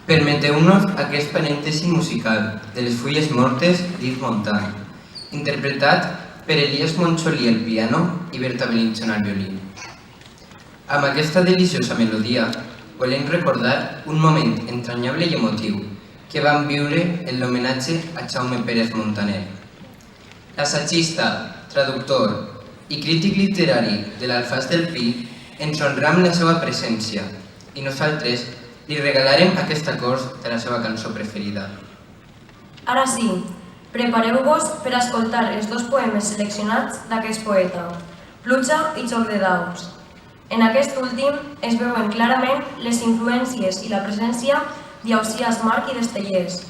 Permeteu-nos aquest parèntesi musical de les fulles mortes d'Yves Montand, interpretat per Elias Montxolí al piano i Berta Belinchón al violí. Amb aquesta deliciosa melodia volem recordar un moment entranyable i emotiu que vam viure en l'homenatge a Jaume Pérez Montaner. L'assagista, traductor i crític literari de l'Alfàs del Pi ens honrà amb la seva presència i nosaltres li regalarem aquest acord de la seva cançó preferida. Ara sí, prepareu-vos per escoltar els dos poemes seleccionats d'aquest poeta, Pluja i Joc de Daus. En aquest últim es veuen clarament les influències i la presència d'Ausiàs March i d'Estellés,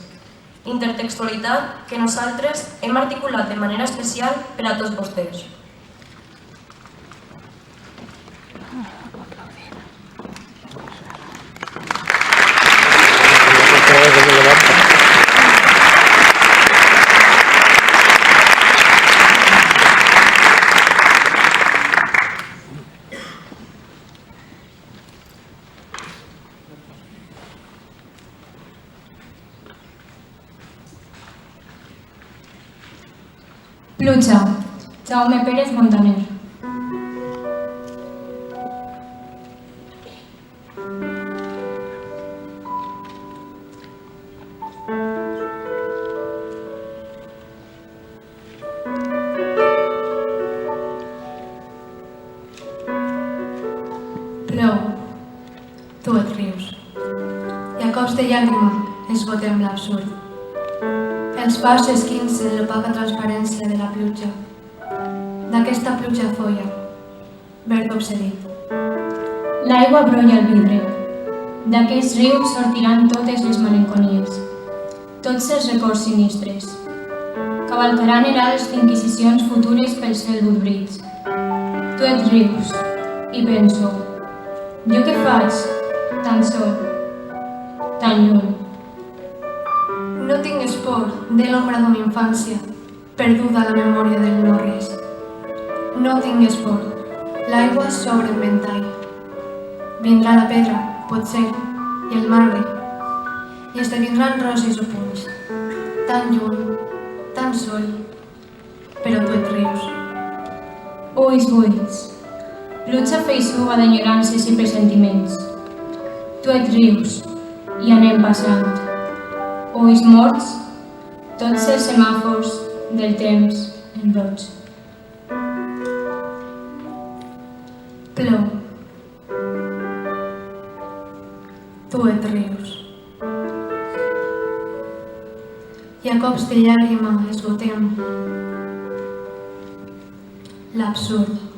intertextualitat que nosaltres hem articulat de manera especial per a tots vostès. Pluja, Jaume Pérez Montaner. Plou, tu et rius, i a cops de llàgrima esgotem l'absurd. Els fars esquincen l'opaca transparència de la pluja, d'aquesta pluja folla, verd obsedit. L'aigua brolla el vidre. D'aquest riu sortiran totes les malenconies, tots els records sinistres. Cavalcaran herals d'inquisicions futures pel cel burbrig. Tu et rius, i penso, jo què faig, tan sol, tan lluny? No tingues por de l'ombra d'una infància, perduda a la memòria del no-res. No tingues por, l'aigua s'obre el ventall. Vindrà la pedra, potser, i el marbre, i esdevindran roses o punys, tan lluny, tan sol, però tu et rius. Ulls buits, pluja feixuga d'enyorances i pressentiments. Tu et rius, i anem passant. Ulls morts, tots els semàfors del temps en roig. Plou. Tu et rius. I a cops de llàgrima esgotem l'absurd.